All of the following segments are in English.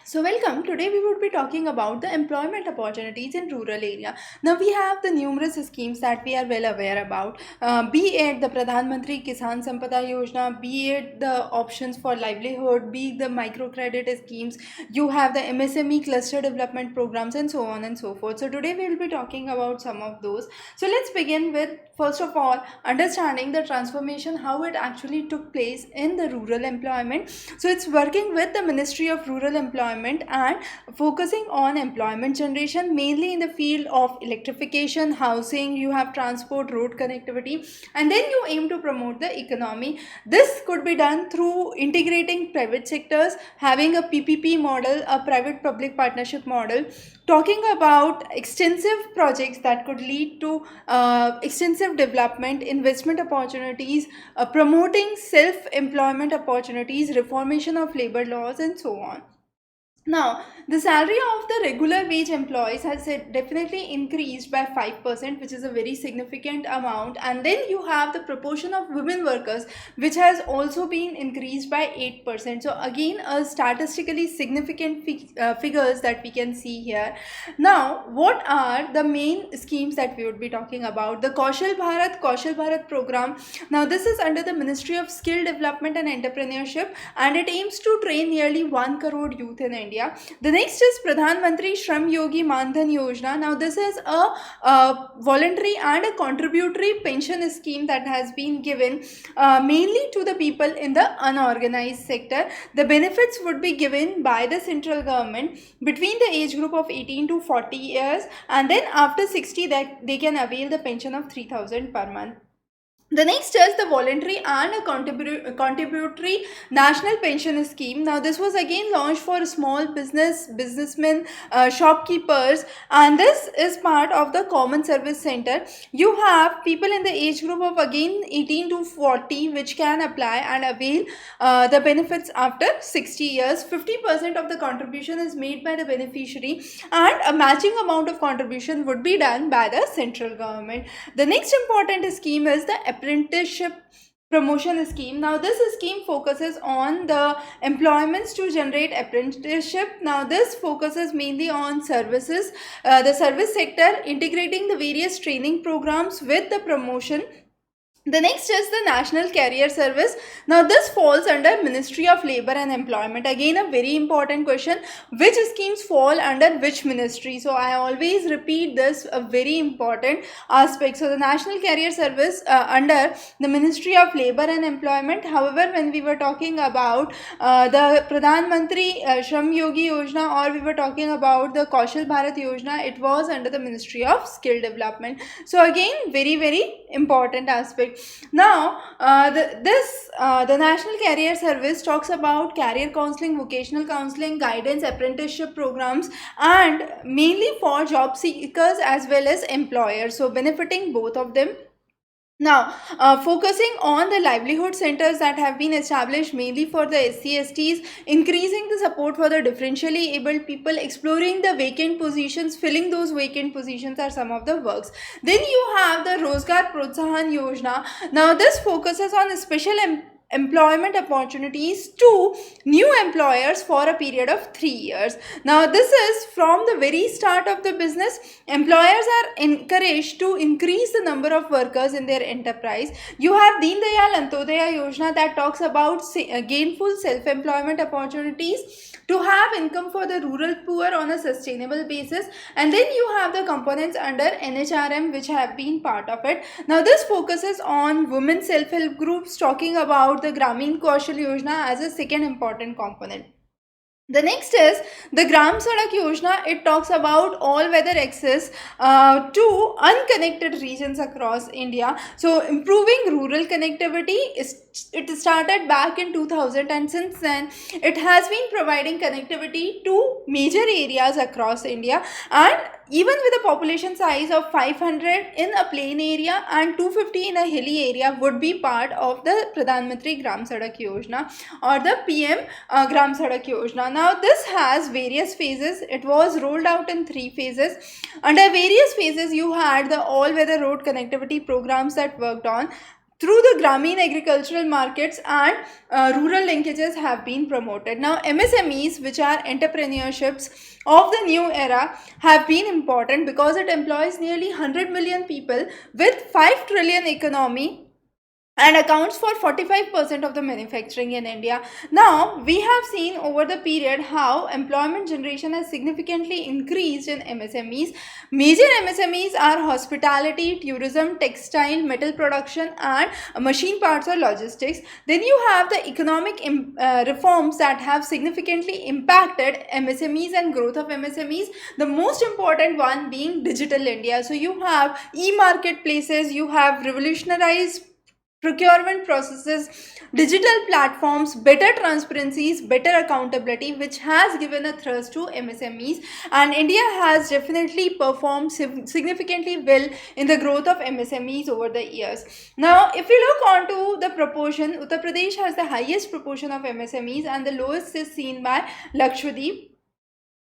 So welcome. Today we would be talking about the employment opportunities in rural area. Now we have the numerous schemes that we are well aware about. Be it the Pradhan Mantri Kisan Sampada Yojana, be it the options for livelihood, be it the microcredit schemes. You have the MSME cluster development programs and so on and so forth. So today we will be talking about some of those. So let's begin with first of all understanding the transformation, how it actually took place in the rural employment. So it's working with the Ministry of Rural Employment and focusing on employment generation mainly in the field of electrification, housing, you have transport, road connectivity, and then you aim to promote the economy. This could be done through integrating private sectors, having a PPP model, a private public partnership model, talking about extensive projects that could lead to extensive development, investment opportunities, promoting self employment opportunities, reformation of labor laws, and so on. Now, the salary of the regular wage employees has definitely increased by 5%, which is a very significant amount. And then you have the proportion of women workers, which has also been increased by 8%. So, again, a statistically significant figures that we can see here. Now, what are the main schemes that we would be talking about? The Kaushal Bharat program. Now, this is under the Ministry of Skill Development and Entrepreneurship, and it aims to train nearly 1 crore youth in India. The next is Pradhan Mantri Shram Yogi Mandhan Yojana. Now, this is a voluntary and a contributory pension scheme that has been given mainly to the people in the unorganized sector. The benefits would be given by the central government between the age group of 18 to 40 years, and then after 60 that they can avail the pension of 3000 per month. The next is the voluntary and a contributory national pension scheme. Now, this was again launched for small businessmen, shopkeepers, and this is part of the common service center. You have people in the age group of again 18 to 40 which can apply and avail the benefits after 60 years. 50% of the contribution is made by the beneficiary, and a matching amount of contribution would be done by the central government. The next important scheme is the apprenticeship promotion scheme. Now, this scheme focuses on the employments to generate apprenticeship. Now, this focuses mainly on services, the service sector, integrating the various training programs with the promotion. The next is the National Career Service. Now, this falls under Ministry of Labor and Employment. Again, a very important question: which schemes fall under which ministry? So, I always repeat this, a very important aspect. So, the National Career Service under the Ministry of Labor and Employment. However, when we were talking about the Pradhan Mantri Shram Yogi Yojana, or we were talking about the Kaushal Bharat Yojana, it was under the Ministry of Skill Development. So, again, very, very important aspect. Now, the National Career Service talks about career counseling, vocational counseling, guidance, apprenticeship programs, and mainly for job seekers as well as employers. So, benefiting both of them. Now, focusing on the livelihood centers that have been established mainly for the SC/STs, increasing the support for the differentially abled people, exploring the vacant positions, filling those vacant positions are some of the works. Then you have the Rozgar Protsahan Yojana. Now, this focuses on special employment opportunities to new employers for a period of 3 years. Now, this is from the very start of the business. Employers are encouraged to increase the number of workers in their enterprise. You have Deen Dayal Antyodaya Yojana that talks about gainful self-employment opportunities to have income for the rural poor on a sustainable basis. And then you have the components under NHRM which have been part of it. Now, this focuses on women self-help groups, talking about the Grameen Kaushal Yojana as a second important component. The next is the Gram Sadak Yojana. It talks about all-weather access to unconnected regions across India. So, improving rural connectivity it started back in 2000, and since then it has been providing connectivity to major areas across India, and even with a population size of 500 in a plain area and 250 in a hilly area would be part of the Pradhan Mantri Gram Sadak Yojana or the PM Gram Sadak Yojana. Now, this has various phases. It was rolled out in 3 phases. Under various phases, you had the all-weather road connectivity programs that worked on through the Grameen agricultural markets and rural linkages have been promoted. Now, MSMEs, which are entrepreneurships of the new era, have been important because it employs nearly 100 million people with 5 trillion economy and accounts for 45% of the manufacturing in India. Now, we have seen over the period how employment generation has significantly increased in MSMEs. Major MSMEs are hospitality, tourism, textile, metal production, and machine parts or logistics. Then you have the economic reforms that have significantly impacted MSMEs and growth of MSMEs. The most important one being Digital India. So, you have e-marketplaces, you have revolutionized procurement processes, digital platforms, better transparencies, better accountability, which has given a thrust to MSMEs, and India has definitely performed significantly well in the growth of MSMEs over the years. Now, if you look onto the proportion, Uttar Pradesh has the highest proportion of MSMEs and the lowest is seen by Lakshadweep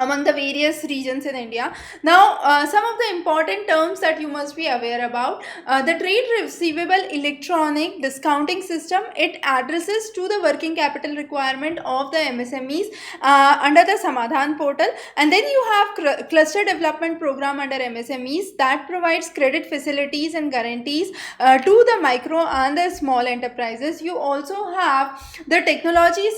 among the various regions in India. Now, some of the important terms that you must be aware about. The trade receivable electronic discounting system, it addresses to the working capital requirement of the MSMEs under the Samadhan portal. And then you have cluster development program under MSMEs that provides credit facilities and guarantees to the micro and the small enterprises. You also have the technology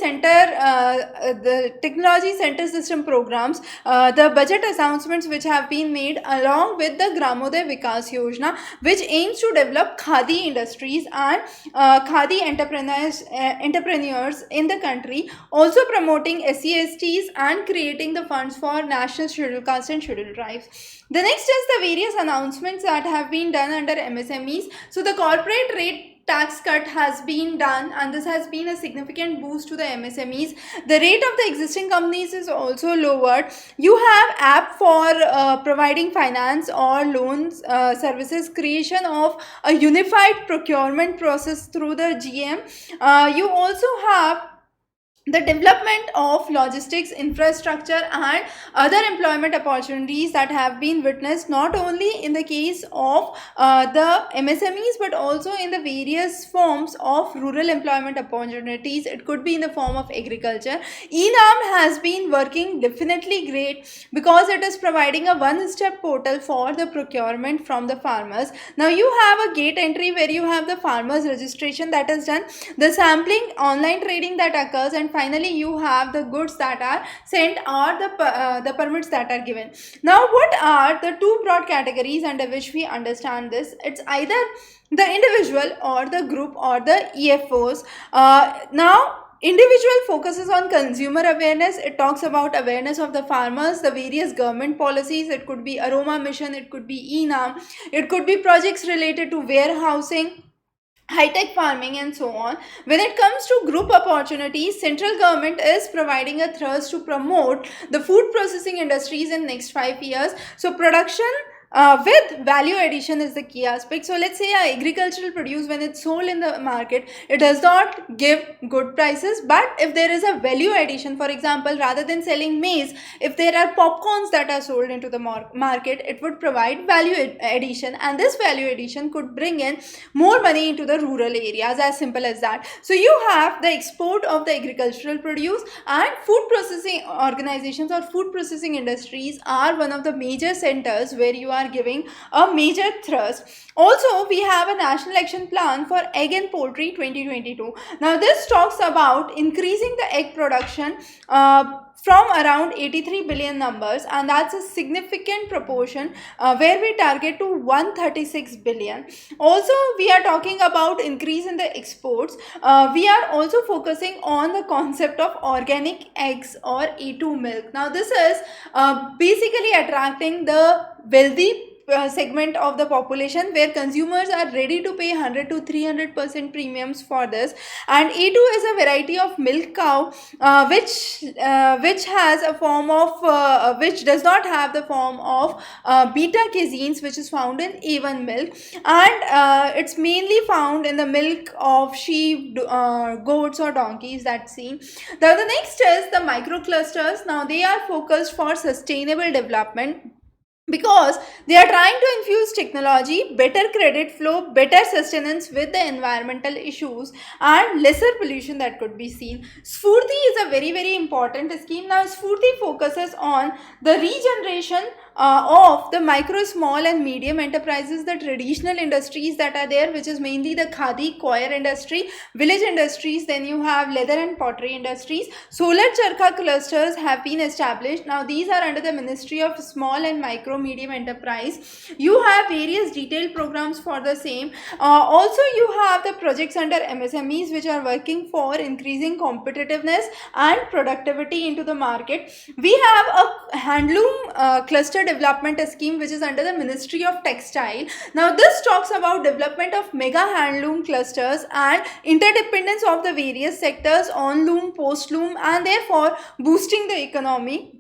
center system programs, the budget announcements which have been made along with the Gramoday Vikas Yojana, which aims to develop khadi industries and khadi entrepreneurs in the country, also promoting SC/STs and creating the funds for national scheduled caste and scheduled tribes. The next is the various announcements that have been done under MSMEs. So the corporate rate tax cut has been done, and this has been a significant boost to the MSMEs. The rate of the existing companies is also lowered. You have app for providing finance or loans services, creation of a unified procurement process through the GM. You also have the development of logistics infrastructure and other employment opportunities that have been witnessed not only in the case of the MSMEs but also in the various forms of rural employment opportunities. It could be in the form of agriculture. ENAM has been working definitely great because it is providing a one-step portal for the procurement from the farmers. Now you have a gate entry where you have the farmers registration that is done, the sampling, online trading that occurs, and finally you have the goods that are sent or the permits that are given. Now, what are the two broad categories under which we understand this? It's either the individual or the group or the EFOs. Now, individual focuses on consumer awareness. It talks about awareness of the farmers, the various government policies. It could be Aroma Mission, it could be ENAM, it could be projects related to warehousing, high-tech farming, and so on. When it comes to group opportunities, central government is providing a thrust to promote the food processing industries in next 5 years. So production with value addition is the key aspect. So let's say agricultural produce, when it's sold in the market, it does not give good prices, but if there is a value addition, for example, rather than selling maize, if there are popcorns that are sold into the market, it would provide value addition, and this value addition could bring in more money into the rural areas, as simple as that. So you have the export of the agricultural produce, and food processing organizations or food processing industries are one of the major centers where you are giving a major thrust. Also, we have a national action plan for egg and poultry 2022. Now this talks about increasing the egg production from around 83 billion numbers, and that's a significant proportion where we target to 136 billion. Also, we are talking about increase in the exports. We are also focusing on the concept of organic eggs or A2 milk. Now this is basically attracting the wealthy segment of the population where consumers are ready to pay 100 to 300% premiums for this. And A2 is a variety of milk cow which has a form of which does not have the form of beta caseins, which is found in A1 milk, and it's mainly found in the milk of sheep, goats or donkeys that's seen. Now the next is the micro clusters. Now they are focused for sustainable development, because they are trying to infuse technology, better credit flow, better sustenance with the environmental issues and lesser pollution that could be seen. Sfurti is a very important scheme. Now Sfurti focuses on the regeneration of the micro, small and medium enterprises, the traditional industries that are there, which is mainly the khadi, coir industry, village industries, then you have leather and pottery industries. Solar charkha clusters have been established. Now these are under the Ministry of Small and Micro Medium Enterprise. You have various detailed programs for the same. Also you have the projects under MSMEs which are working for increasing competitiveness and productivity into the market. We have a handloom cluster development scheme which is under the Ministry of Textile. Now this talks about development of mega handloom clusters and interdependence of the various sectors on loom, post loom, and therefore boosting the economy.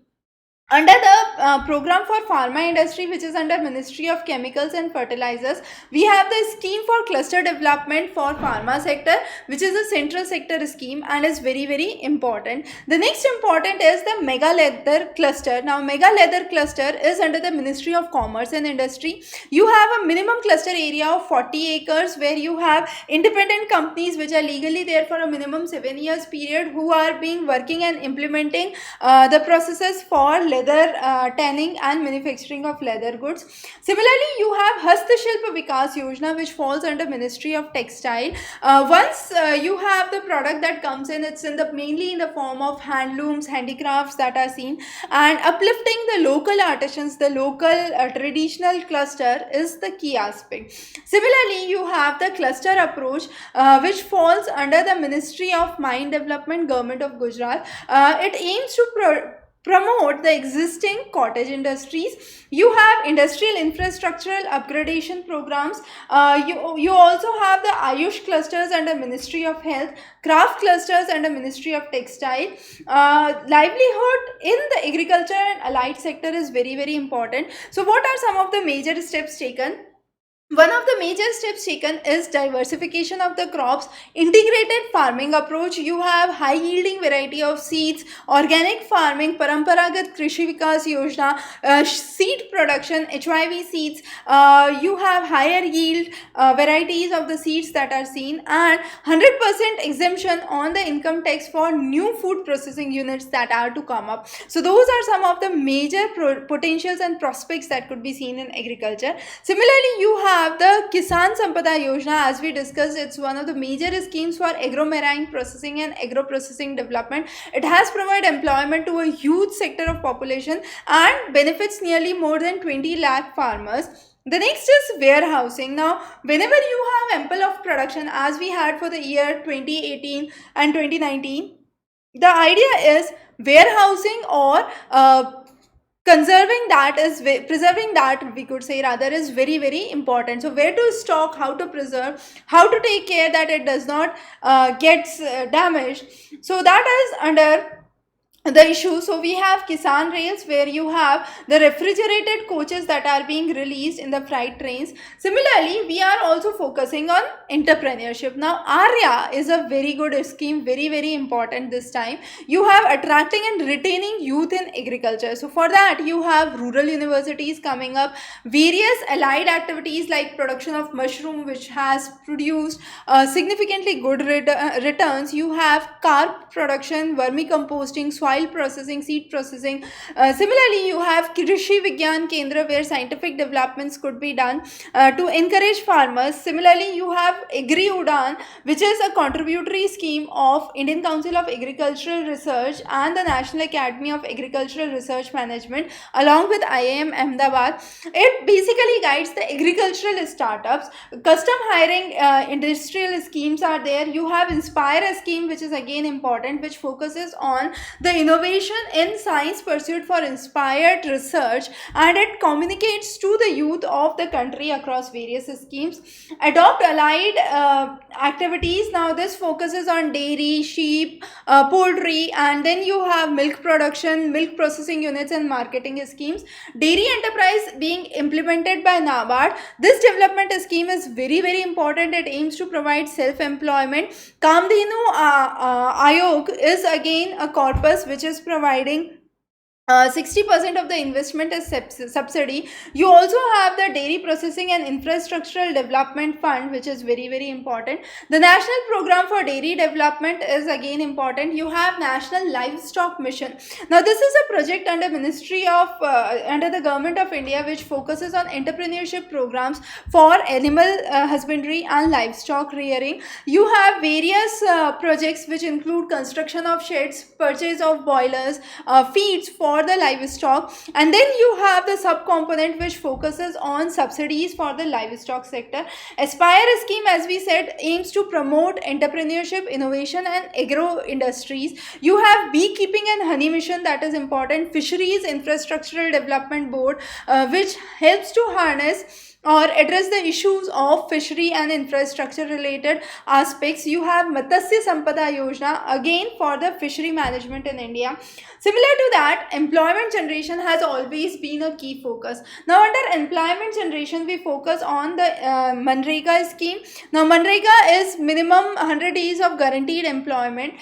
Under the program for pharma industry, which is under Ministry of Chemicals and Fertilizers, we have the scheme for cluster development for pharma sector, which is a central sector scheme and is very important. The next important is the mega leather cluster. Now mega leather cluster is under the Ministry of Commerce and Industry. You have a minimum cluster area of 40 acres where you have independent companies which are legally there for a minimum 7 years period, who are being working and implementing the processes for leather tanning and manufacturing of leather goods. Similarly, you have Hastashilpa Vikas Yojana, which falls under Ministry of Textile. Once you have the product that comes in, it's in the mainly in the form of handlooms, handicrafts that are seen, and uplifting the local artisans, the local traditional cluster is the key aspect. Similarly, you have the cluster approach, which falls under the Ministry of Mine Development, Government of Gujarat. It aims to promote the existing cottage industries. You have industrial infrastructural upgradation programs. You also have the Ayush clusters under Ministry of Health, craft clusters under Ministry of Textile. Livelihood in the agriculture and allied sector is very important. So what are some of the major steps taken? One of the major steps taken is diversification of the crops, integrated farming approach. You have high yielding variety of seeds, organic farming, Paramparagat Krishi Vikas Yojana, seed production, HYV seeds. You have higher yield varieties of the seeds that are seen, and 100% exemption on the income tax for new food processing units that are to come up. So those are some of the major potentials and prospects that could be seen in agriculture. Similarly, you have the Kisan Sampada Yojana. As we discussed, it's one of the major schemes for agro-marine processing and agro-processing development. It has provided employment to a huge sector of population and benefits nearly more than 20 lakh farmers. The next is warehousing. Now, whenever you have ample of production, as we had for the year 2018 and 2019, the idea is warehousing or conserving that is preserving that, we could say rather, is very important. So where to stock, how to preserve, how to take care that it does not gets damaged. So that is under the issue. So we have Kisan Rails, where you have the refrigerated coaches that are being released in the freight trains. Similarly, we are also focusing on entrepreneurship. Now Arya is a very good scheme, very important this time. You have attracting and retaining youth in agriculture. So for that, you have rural universities coming up, various allied activities like production of mushroom, which has produced significantly good returns. You have carp production, vermicomposting, soil processing, seed processing. Similarly, you have Krishi Vigyan Kendra, where scientific developments could be done to encourage farmers. Similarly, you have Agri Udan, which is a contributory scheme of Indian Council of Agricultural Research and the National Academy of Agricultural Research Management, along with IIM Ahmedabad. It basically guides the agricultural startups. Custom hiring industrial schemes are there. You have Inspire scheme, which is again important, which focuses on the innovation in science pursuit for inspired research, and it communicates to the youth of the country across various schemes. Adopt allied activities. Now this focuses on dairy, sheep, poultry, and then you have milk production, milk processing units and marketing schemes. Dairy enterprise being implemented by NABARD. This development scheme is very important. It aims to provide self-employment. Kamdhenu Ayog is again a corpus which is providing 60% of the investment is subsidy. You also have the dairy processing and infrastructural development fund, which is very very important. The national program for dairy development is again important. You have national livestock mission. Now this is a project under ministry of under the government of India, which focuses on entrepreneurship programs for animal husbandry and livestock rearing. You have various projects which include construction of sheds, purchase of boilers, feeds for the livestock, and then you have the subcomponent which focuses on subsidies for the livestock sector. Aspire scheme, as we said, aims to promote entrepreneurship, innovation and agro industries. You have beekeeping and honey mission, that is important. Fisheries infrastructural development board, which helps to harness or address the issues of fishery and infrastructure related aspects. You have Matsya Sampada Yojana, again for the fishery management in India. Similar to that, employment generation has always been a key focus. Now under employment generation, we focus on the Manrega scheme. Now Manrega is minimum 100 days of guaranteed employment.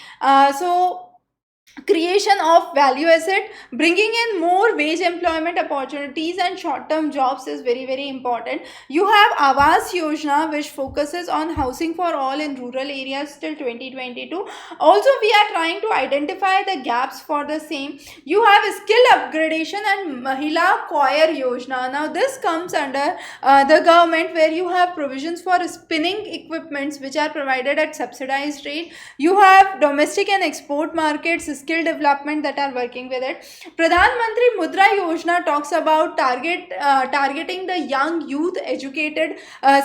Creation of value asset, bringing in more wage employment opportunities and short term jobs is very very important. You have Awas Yojana, which focuses on housing for all in rural areas till 2022. Also we are trying to identify the gaps for the same. You have skill upgradation and Mahila Choir Yojana. Now this comes under the government, where you have provisions for spinning equipments which are provided at subsidized rate. You have domestic and export markets, skill development that are working with it. Pradhan Mantri Mudra Yojana talks about targeting the young youth educated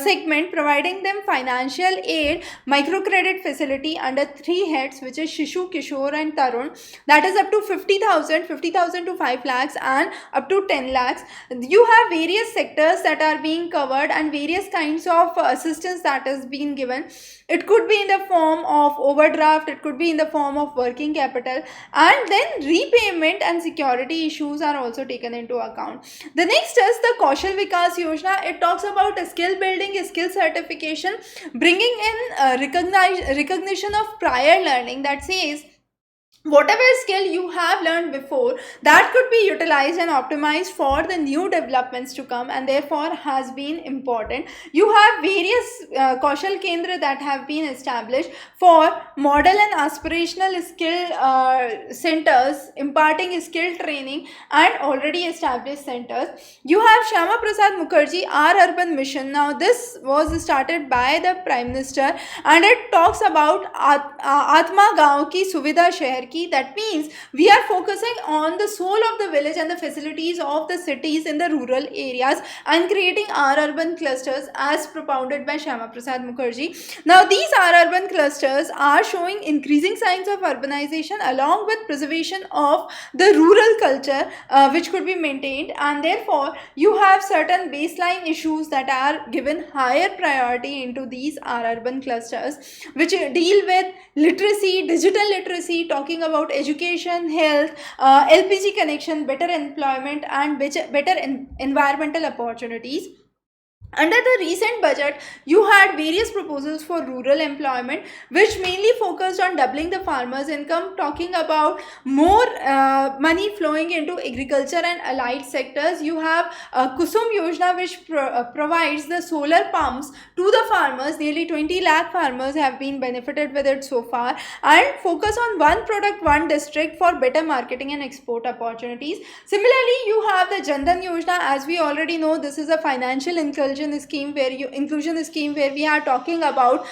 segment, providing them financial aid, microcredit facility under 3 heads, which is Shishu, Kishore and Tarun. That is up to 50,000 to 5 lakhs and up to 10 lakhs. You have various sectors that are being covered and various kinds of assistance that is being given. It could be in the form of overdraft, it could be in the form of working capital, and then repayment and security issues are also taken into account. The next is the Kaushal Vikas Yojana. It talks about a skill building, a skill certification, bringing in recognition of prior learning, that says whatever skill you have learned before, that could be utilized and optimized for the new developments to come, and therefore has been important. You have various Kaushal Kendra that have been established for model and aspirational skill centers, imparting skill training and already established centers. You have Shyama Prasad Mukherjee Our Urban Mission. Now this was started by the Prime Minister, and it talks about Atma Gaon Ki Suvidha Shehar. That means we are focusing on the soul of the village and the facilities of the cities in the rural areas and creating our urban clusters as propounded by Shyama Prasad Mukherjee. Now these our urban clusters are showing increasing signs of urbanization along with preservation of the rural culture which could be maintained, and therefore you have certain baseline issues that are given higher priority into these our urban clusters, which deal with literacy, digital literacy, talking about education, health, LPG connection, better employment and better environmental opportunities. Under the recent budget, you had various proposals for rural employment, which mainly focused on doubling the farmers' income, talking about more money flowing into agriculture and allied sectors. You have Kusum Yojana, which provides the solar pumps to the farmers. Nearly 20 lakh farmers have been benefited with it so far, and focus on one product, one district for better marketing and export opportunities. Similarly, you have the Jan Dhan Yojana. As we already know, this is a financial inclusion scheme where we are talking about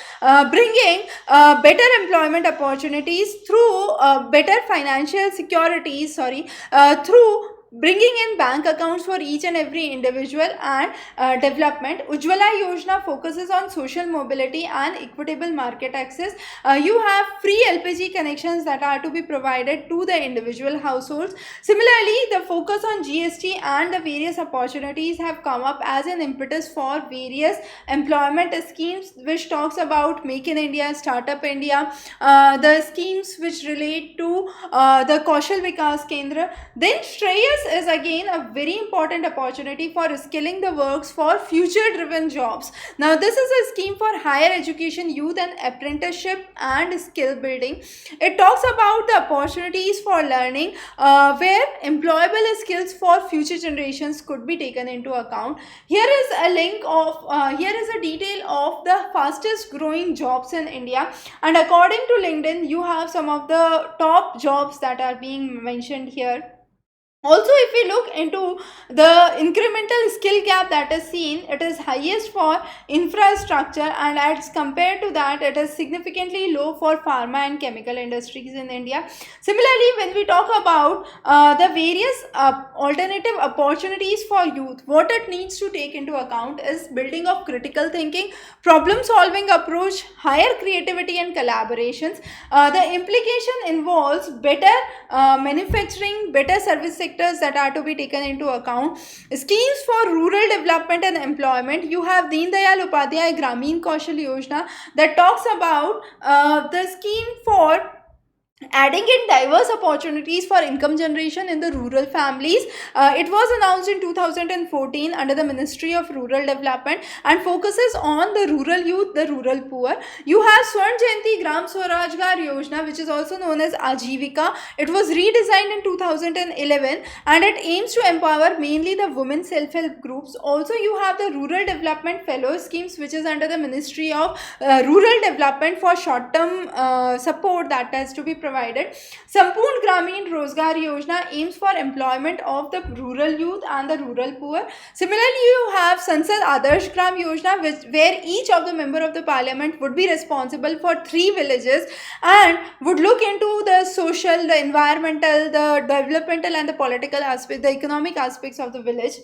bringing better employment opportunities through better financial securities, through bringing in bank accounts for each and every individual and development. Ujjwala Yojana focuses on social mobility and equitable market access. You have free LPG connections that are to be provided to the individual households. Similarly, the focus on GST and the various opportunities have come up as an impetus for various employment schemes, which talks about Make in India, Startup India, the schemes which relate to the Kaushal Vikas Kendra. Then Shreyas this is again a very important opportunity for skilling the works for future-driven jobs. Now, this is a scheme for higher education, youth and apprenticeship and skill building. It talks about the opportunities for learning where employable skills for future generations could be taken into account. Here is a link of, here is a detail of the fastest growing jobs in India, and according to LinkedIn, you have some of the top jobs that are being mentioned here. Also, if we look into the incremental skill gap that is seen, it is highest for infrastructure, and as compared to that, it is significantly low for pharma and chemical industries in India. Similarly, when we talk about the various alternative opportunities for youth, what it needs to take into account is building of critical thinking, problem solving approach, higher creativity and collaborations. The implication involves better manufacturing, better service sectors that are to be taken into account. Schemes for rural development and employment, you have Deen Dayal Upadhyay Gramin Kaushal Yojana that talks about the scheme for adding in diverse opportunities for income generation in the rural families. It was announced in 2014 under the Ministry of Rural Development and focuses on the rural youth, the rural poor. You have Swarn Jayanti Gram Swarajgar Yojana, which is also known as Ajivika. It was redesigned in 2011 and it aims to empower mainly the women self-help groups. Also, you have the Rural Development Fellow Schemes, which is under the Ministry of Rural Development for short-term support that has to be provided. Sampurn Gramin Rozgar Yojana aims for employment of the rural youth and the rural poor. Similarly, you have Sansad Adarsh Gram Yojana, where each of the member of the parliament would be responsible for 3 villages and would look into the social, the environmental, the developmental and the political aspects, the economic aspects of the village.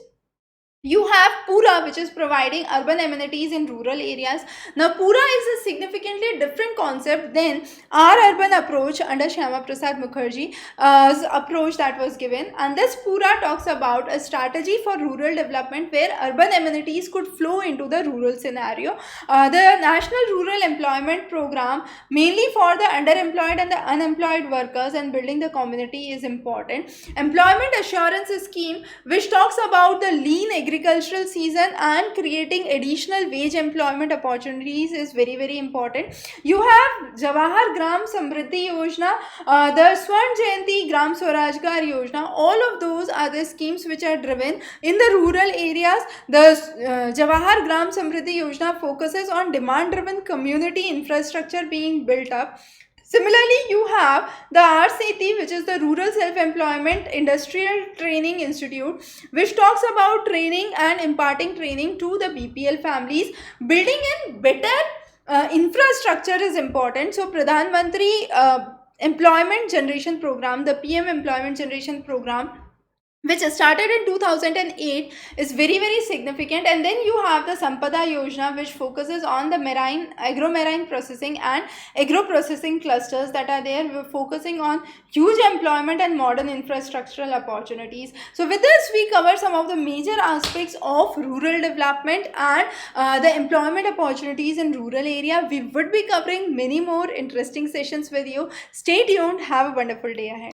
You have Pura, which is providing urban amenities in rural areas. Now, Pura is a significantly different concept than our urban approach under Shyama Prasad Mukherjee's approach that was given. And this Pura talks about a strategy for rural development where urban amenities could flow into the rural scenario. The National Rural Employment Program, mainly for the underemployed and the unemployed workers and building the community, is important. Employment Assurance Scheme, which talks about the lean agricultural season and creating additional wage employment opportunities, is very, very important. You have Jawahar Gram Samriddhi Yojana, the Swarn Jayanti Gram Swarajgar Yojana. All of those are the schemes which are driven in the rural areas. The Jawahar Gram Samriddhi Yojana focuses on demand-driven community infrastructure being built up. Similarly, you have the RCT, which is the Rural Self-Employment Industrial Training Institute, which talks about training and imparting training to the BPL families. Building in better infrastructure is important. So, Pradhan Mantri Employment Generation Program, the PM Employment Generation Program, which started in 2008, is very, very significant. And then you have the Sampada Yojana, which focuses on the marine, agro-marine processing and agro-processing clusters that are there. We're focusing on huge employment and modern infrastructural opportunities. So with this, we cover some of the major aspects of rural development and the employment opportunities in rural area. We would be covering many more interesting sessions with you. Stay tuned. Have a wonderful day ahead.